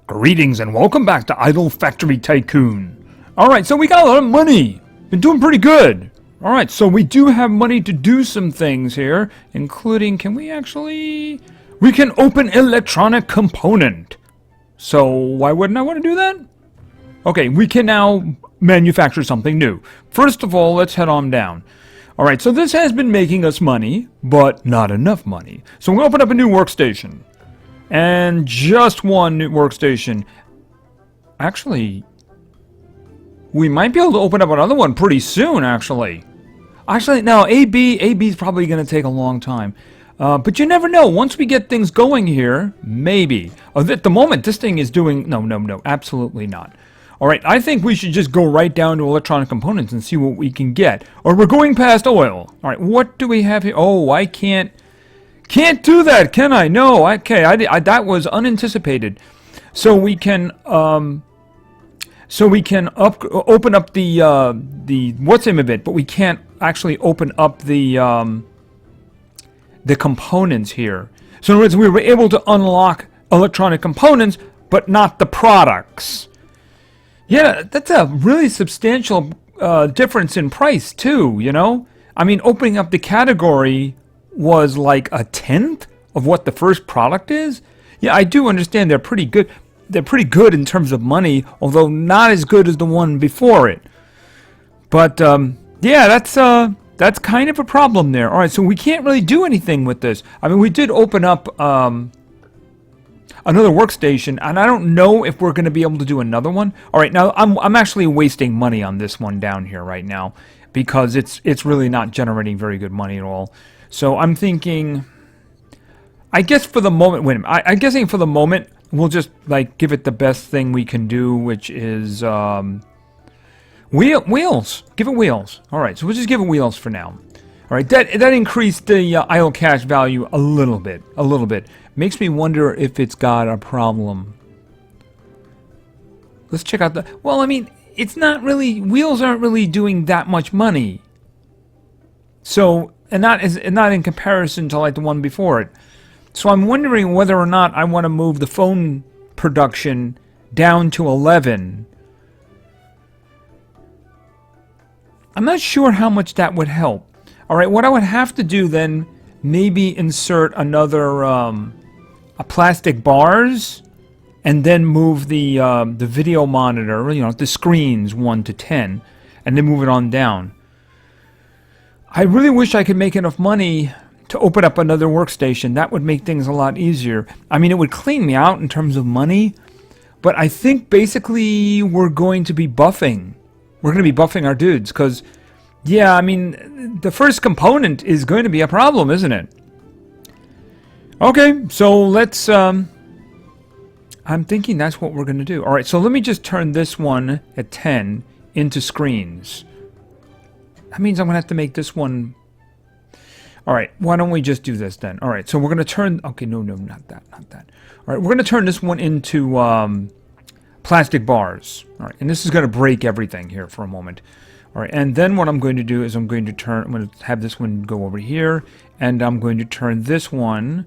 Greetings and welcome back to Idle Factory Tycoon. Alright, so we got a lot of money. Been doing pretty good. Alright, so we do have money to do some things here, including, we can open electronic component. So why wouldn't I want to do that? Okay, we can now manufacture something new. First of all, let's head on down. Alright, so this has been making us money, but not enough money. So we'll open up a new workstation. And just one new workstation. Actually, we might be able to open up another one pretty soon, actually. Actually, no, AB is probably going to take a long time. But you never know. Once we get things going here, maybe. At the moment, this thing is doing... No, absolutely not. Alright, I think we should just go right down to electronic components and see what we can get. Or we're going past oil. Alright, what do we have here? Oh, I can't do that, can I? No, okay, that was unanticipated. So we can open up the what's name of it, but we can't actually open up the components here. So in other words, we were able to unlock electronic components, but not the products. Yeah, that's a really substantial difference in price too. You know, I mean, opening up the category was like a tenth of what the first product is. Yeah, I do understand they're pretty good. They're pretty good in terms of money, although not as good as the one before it. But yeah, that's kind of a problem there. All right, so we can't really do anything with this. I mean, we did open up another workstation, and I don't know if we're going to be able to do another one. All right, now I'm actually wasting money on this one down here right now because it's really not generating very good money at all. So I'm thinking, I guess for the moment, I'm guessing for the moment, we'll just like give it the best thing we can do, which is wheels. Give it wheels. All right, so we'll just give it wheels for now. All right, that increased the idle cash value a little bit. Makes me wonder if it's got a problem. Let's check out well, I mean, it's not really, wheels aren't really doing that much money. So, and not in comparison to like the one before it. So I'm wondering whether or not I want to move the phone production down to 11. I'm not sure how much that would help. All right, what I would have to do then, maybe insert another a plastic bars, and then move the video monitor, you know, the screens 1 to 10, and then move it on down. I really wish I could make enough money to open up another workstation. That would make things a lot easier. I mean, it would clean me out in terms of money, but I think basically we're going to be buffing. We're going to be buffing our dudes, because, yeah, I mean, the first component is going to be a problem, isn't it? Okay, so let's, I'm thinking that's what we're going to do. All right, so let me just turn this one at 10 into screens. That means I'm going to have to make this one... Alright, why don't we just do this then? Alright, so we're going to turn... Okay, no, not that. Alright, we're going to turn this one into plastic bars. Alright, and this is going to break everything here for a moment. Alright, and then what I'm going to do is I'm going to have this one go over here, and I'm going to turn this one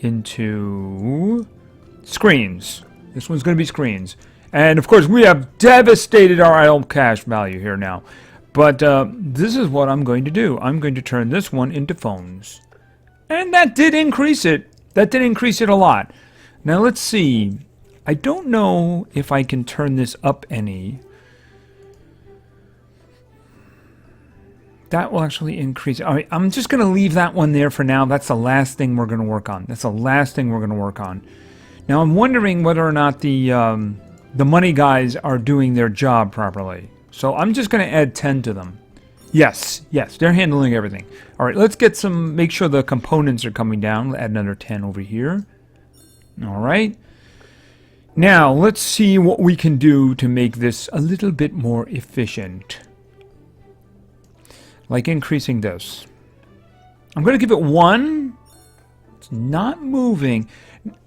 into screens. This one's going to be screens. And, of course, we have devastated our idle cash value here now. But this is what I'm going to do. I'm going to turn this one into phones. And that did increase it. That did increase it a lot. Now let's see. I don't know if I can turn this up any. That will actually increase it. All right, I'm just going to leave that one there for now. That's the last thing we're going to work on. Now I'm wondering whether or not the money guys are doing their job properly. So I'm just going to add 10 to them. Yes, they're handling everything. All right, let's get make sure the components are coming down. Add another 10 over here. All right. Now, let's see what we can do to make this a little bit more efficient. Like increasing this. I'm going to give it 1. It's not moving.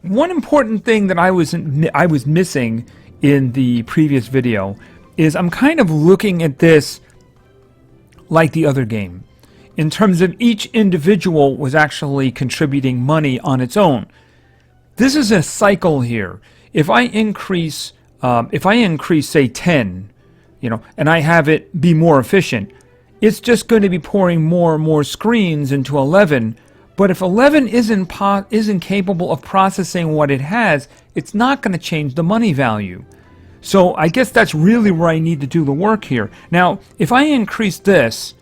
One important thing that I was missing in the previous video is I'm kind of looking at this like the other game, in terms of each individual was actually contributing money on its own. This is a cycle here. if I increase, say 10, you know, and I have it be more efficient, it's just going to be pouring more and more screens into 11. But if 11 isn't capable of processing what it has, it's not going to change the money value. So I guess that's really where I need to do the work here. Now, if I increase this,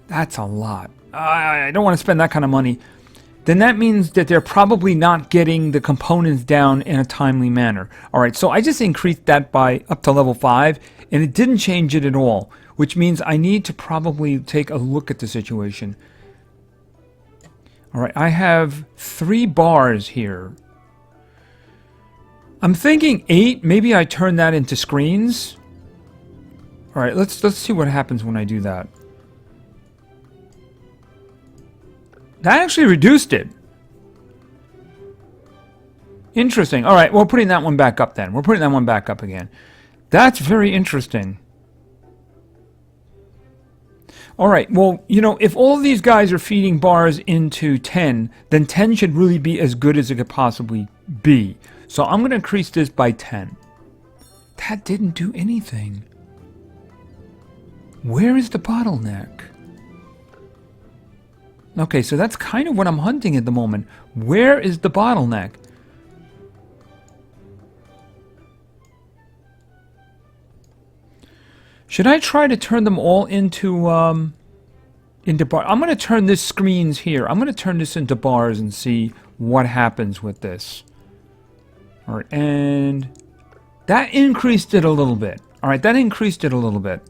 that's a lot. I don't want to spend that kind of money. Then that means that they're probably not getting the components down in a timely manner. All right, so I just increased that by up to level 5, and it didn't change it at all, which means I need to probably take a look at the situation. All right, I have 3 bars here. I'm thinking 8. Maybe I turn that into screens. All right, let's see what happens when I do that. That actually reduced it. Interesting. All right, we're putting that one back up then. We're putting that one back up again. That's very interesting. All right, well, you know, if all of these guys are feeding bars into 10, then 10 should really be as good as it could possibly be. So I'm going to increase this by 10. That didn't do anything. Where is the bottleneck? Okay, so that's kind of what I'm hunting at the moment. Where is the bottleneck? Should I try to turn them all into bars? I'm going to turn this screens here. I'm going to turn this into bars and see what happens with this. All right, and that increased it a little bit. All right, that increased it a little bit.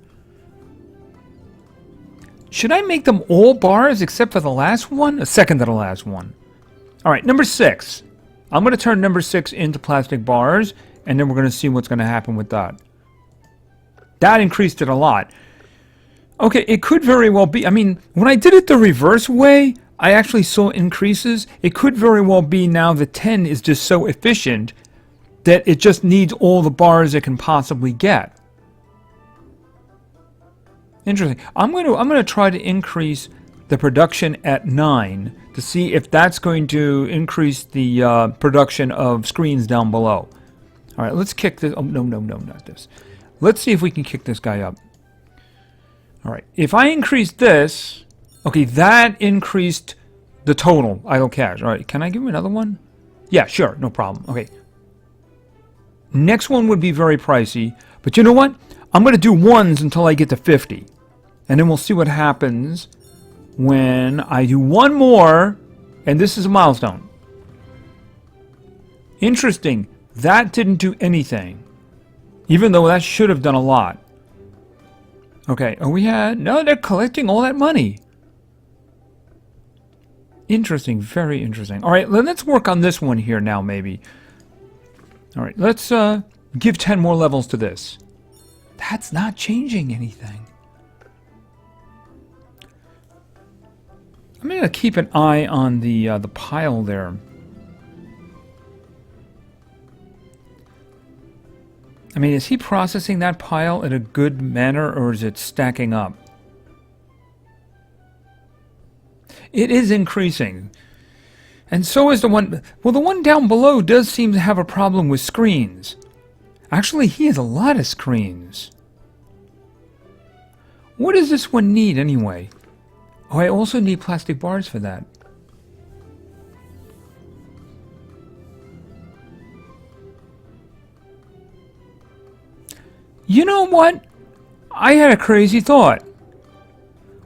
Should I make them all bars except for the last one? A second to the last one. All right, number 6. I'm going to turn number 6 into plastic bars, and then we're going to see what's going to happen with that. That increased it a lot. Okay, it could very well be. I mean, when I did it the reverse way, I actually saw increases. It could very well be now that 10 is just so efficient that it just needs all the bars it can possibly get. Interesting. I'm going to try to increase the production at 9 to see if that's going to increase the production of screens down below. All right, let's kick this. Oh, no, not this. Let's see if we can kick this guy up. All right, if I increase this, okay, that increased the total idle cash. All right, can I give him another one? Yeah, sure, no problem. Okay. Next one would be very pricey, but you know what? I'm going to do ones until I get to 50. And then we'll see what happens when I do one more, and this is a milestone. Interesting. That didn't do anything, even though that should have done a lot. Okay, no, they're collecting all that money. Interesting, very interesting. All right, let's work on this one here now, maybe. All right, let's give 10 more levels to this. That's not changing anything. I'm going to keep an eye on the pile there. I mean, is he processing that pile in a good manner, or is it stacking up? It is increasing. And so is the one... Well, the one down below does seem to have a problem with screens. Actually, he has a lot of screens. What does this one need, anyway? Oh, I also need plastic bars for that. You know what? I had a crazy thought.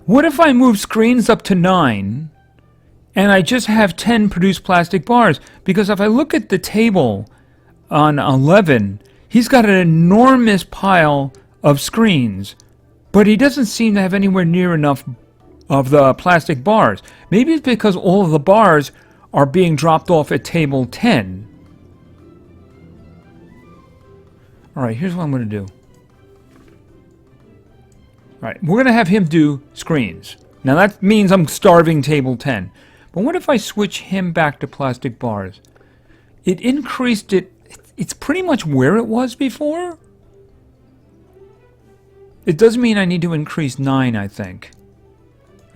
What if I move screens up to 9 and I just have 10 produce plastic bars? Because if I look at the table on 11, he's got an enormous pile of screens, but he doesn't seem to have anywhere near enough of the plastic bars. Maybe it's because all of the bars are being dropped off at table 10. All right, here's what I'm going to do. All right, we're going to have him do screens. Now that means I'm starving table 10. But what if I switch him back to plastic bars? It increased it. It's pretty much where it was before. It does mean I need to increase 9, I think.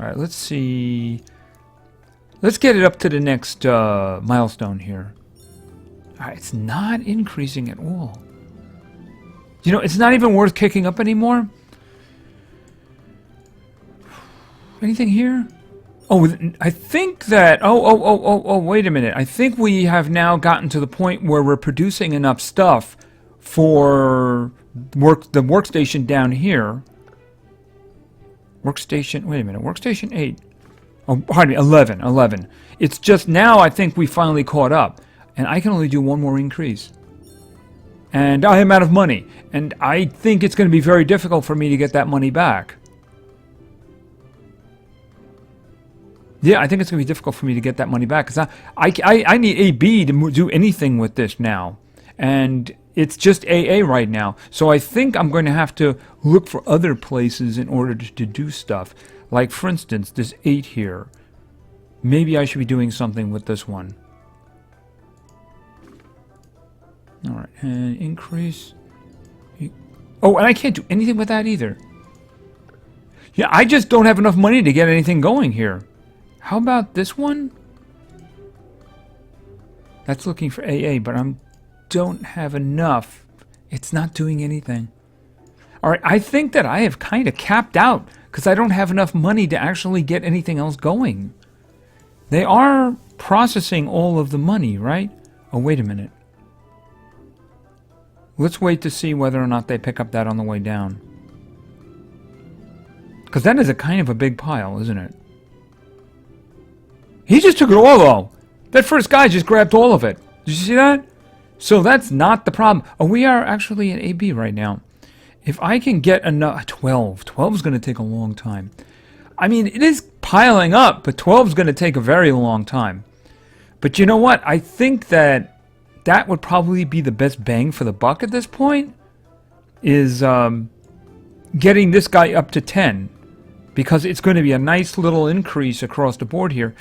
All right, let's see. Let's get it up to the next milestone here. All right, it's not increasing at all. You know, it's not even worth kicking up anymore. Anything here? Oh, I think that... Oh, wait a minute. I think we have now gotten to the point where we're producing enough stuff for the workstation down here. Workstation... Wait a minute. Workstation 8. Oh, pardon me. 11. It's just now I think we finally caught up. And I can only do one more increase. And I am out of money. And I think it's going to be very difficult for me to get that money back. Yeah, I think it's going to be difficult for me to get that money back. Because I need AB to do anything with this now. And it's just AA right now. So I think I'm going to have to look for other places in order to do stuff. Like, for instance, this 8 here. Maybe I should be doing something with this one. Alright, and increase. Oh, and I can't do anything with that either. Yeah, I just don't have enough money to get anything going here. How about this one? That's looking for AA, but I don't have enough. It's not doing anything. Alright, I think that I have kind of capped out because I don't have enough money to actually get anything else going. They are processing all of the money, right? Oh, wait a minute. Let's wait to see whether or not they pick up that on the way down. Because that is a kind of a big pile, isn't it? He just took it all, though. That first guy just grabbed all of it. Did you see that? So that's not the problem. Oh, we are actually in AB right now. If I can get enough... 12. 12 is going to take a long time. I mean, it is piling up, but 12 is going to take a very long time. But you know what? I think that that would probably be the best bang for the buck at this point. Is getting this guy up to 10. Because it's going to be a nice little increase across the board here.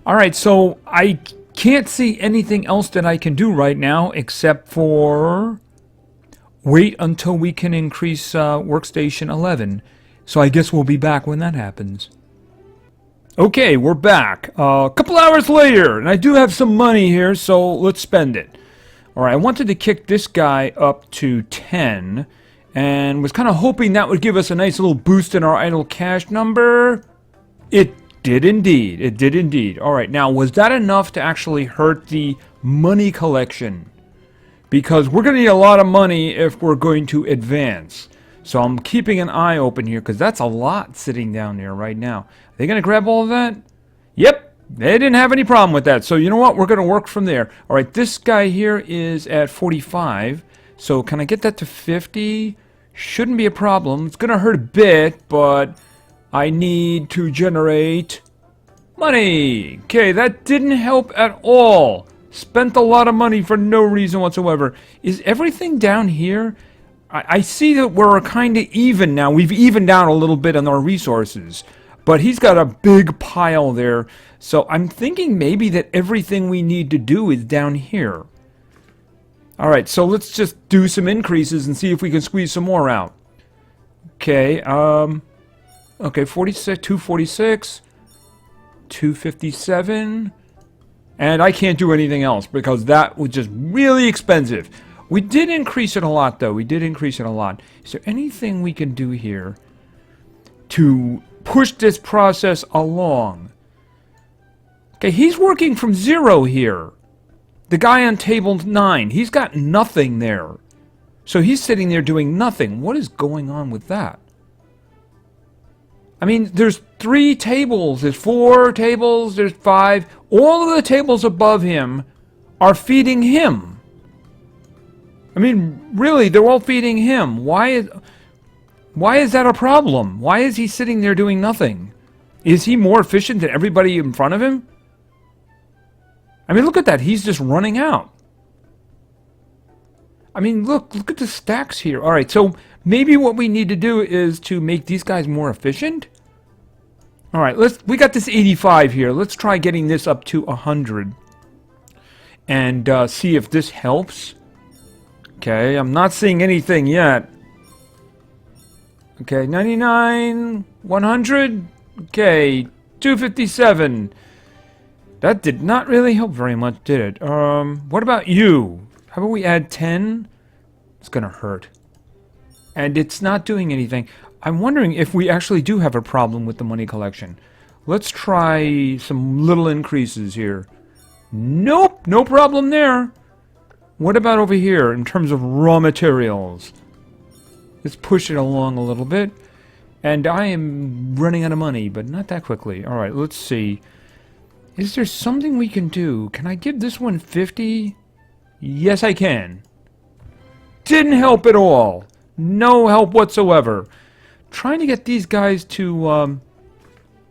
Alright, so I can't see anything else that I can do right now except for wait until we can increase workstation 11. So I guess we'll be back when that happens. Okay, we're back. A couple hours later, and I do have some money here, so let's spend it. Alright, I wanted to kick this guy up to 10, and was kind of hoping that would give us a nice little boost in our idle cash number. It did indeed. It did indeed. Alright, now, was that enough to actually hurt the money collection? Because we're going to need a lot of money if we're going to advance. So I'm keeping an eye open here, because that's a lot sitting down there right now. Are they going to grab all of that? Yep, they didn't have any problem with that. So you know what? We're going to work from there. Alright, this guy here is at 45. So can I get that to 50? Shouldn't be a problem. It's going to hurt a bit, but I need to generate money. Okay, that didn't help at all. Spent a lot of money for no reason whatsoever. Is everything down here? I see that we're kind of even now. We've evened out a little bit on our resources. But he's got a big pile there. So I'm thinking maybe that everything we need to do is down here. Alright, so let's just do some increases and see if we can squeeze some more out. Okay, okay, 46, 246, 257, and I can't do anything else because that was just really expensive. We did increase it a lot, though. We did increase it a lot. Is there anything we can do here to push this process along? Okay, he's working from 0 here. The guy on table 9, he's got nothing there. So he's sitting there doing nothing. What is going on with that? I mean, there's 3 tables, there's 4 tables, there's 5. All of the tables above him are feeding him. I mean, really, they're all feeding him. Why is that a problem? Why is he sitting there doing nothing? Is he more efficient than everybody in front of him? I mean, look at that. He's just running out. I mean, look at the stacks here. All right, so maybe what we need to do is to make these guys more efficient. All right, we got this 85 here. Let's try getting this up to 100 and see if this helps. Okay, I'm not seeing anything yet. Okay, 99, 100. Okay, 257. That did not really help very much, did it? What about you? How about we add 10? It's gonna hurt. And it's not doing anything. I'm wondering if we actually do have a problem with the money collection. Let's try some little increases here. Nope, no problem there. What about over here in terms of raw materials? Let's push it along a little bit. And I am running out of money, but not that quickly. Alright, let's see. Is there something we can do? Can I give this one 50? Yes, I can. Didn't help at all. No help whatsoever. Trying to get these guys to,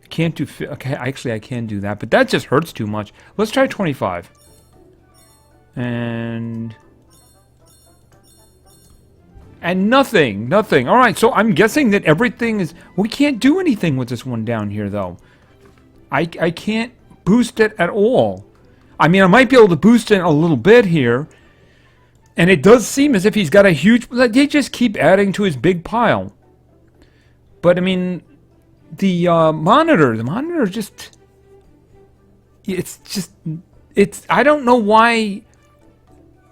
can't do, okay, actually I can do that, but that just hurts too much. Let's try 25. And nothing. Alright, so I'm guessing that everything is, we can't do anything with this one down here, though. I can't boost it at all. I mean, I might be able to boost it a little bit here. And it does seem as if he's got a huge... They just keep adding to his big pile. But, I mean, the monitor just... It's... I don't know why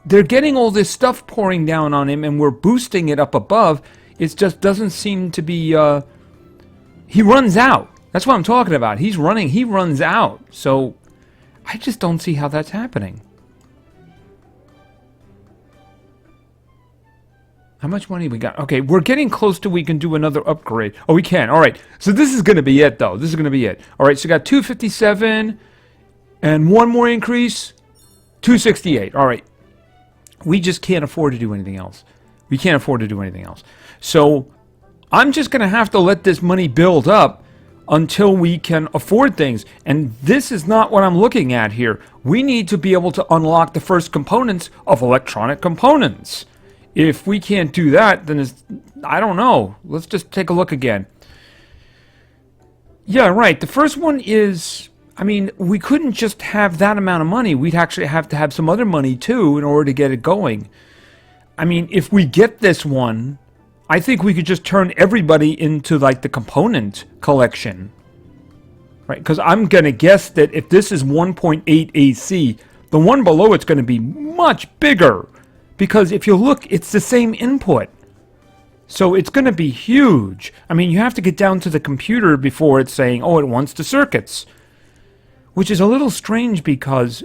they're getting all this stuff pouring down on him and we're boosting it up above. It just doesn't seem to be... he runs out. That's what I'm talking about. He runs out. So, I just don't see how that's happening. How much money we got? Okay, we're getting close to we can do another upgrade. Oh, we can. All right. So this is going to be it, though. This is going to be it. All right, so we got 257 and one more increase, 268. All right. We just can't afford to do anything else. We can't afford to do anything else. So I'm just going to have to let this money build up until we can afford things. And this is not what I'm looking at here. We need to be able to unlock the first components of electronic components. If we can't do that, then it's... I don't know. Let's just take a look again. Yeah, right. The first one is... I mean, we couldn't just have that amount of money. We'd actually have to have some other money, too, in order to get it going. I mean, if we get this one... I think we could just turn everybody into, like, the component collection. Right? Because I'm going to guess that if this is 1.8 AC, the one below it's going to be much bigger. Because if you look, it's the same input. So it's going to be huge. I mean, you have to get down to the computer before it's saying, oh, it wants the circuits. Which is a little strange because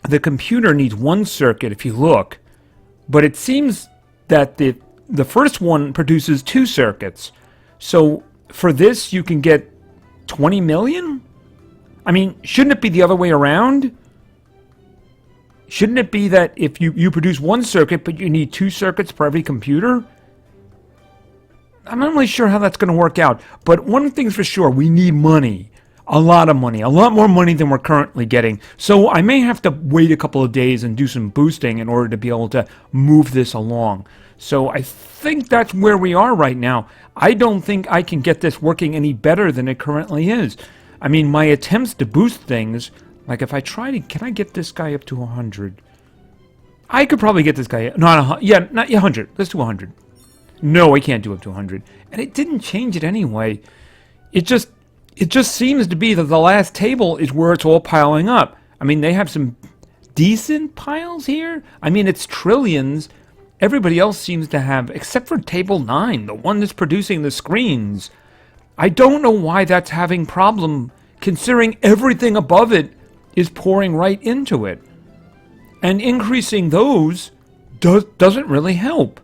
the computer needs one circuit if you look. But it seems that the first one produces 2 circuits. So for this, you can get 20 million? I mean, shouldn't it be the other way around? Shouldn't it be that if you produce 1 circuit, but you need 2 circuits for every computer? I'm not really sure how that's going to work out. But one thing's for sure, we need money. A lot of money. A lot more money than we're currently getting. So I may have to wait a couple of days and do some boosting in order to be able to move this along. So I think that's where we are right now. I don't think I can get this working any better than it currently is. I mean, my attempts to boost things... Like, if I try to... Can I get this guy up to 100? I could probably get this guy... Not 100. Yeah, not 100. Let's do 100. No, I can't do up to 100. And it didn't change it anyway. It just seems to be that the last table is where it's all piling up. I mean, they have some decent piles here. I mean, it's trillions. Everybody else seems to have... Except for table 9, the one that's producing the screens. I don't know why that's having problem, considering everything above it is pouring right into it. And increasing those doesn't really help.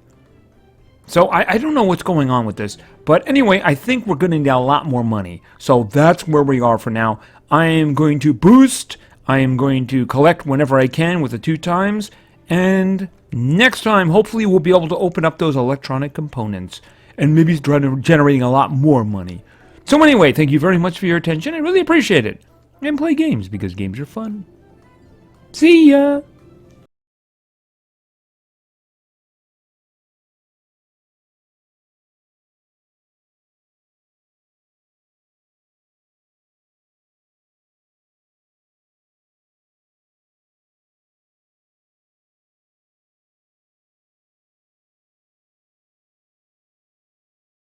So I don't know what's going on with this. But anyway, I think we're going to need a lot more money. So that's where we are for now. I am going to boost. I am going to collect whenever I can with the 2 times. And next time, hopefully we'll be able to open up those electronic components. And maybe start generating a lot more money. So anyway, thank you very much for your attention. I really appreciate it. And play games, because games are fun. See ya!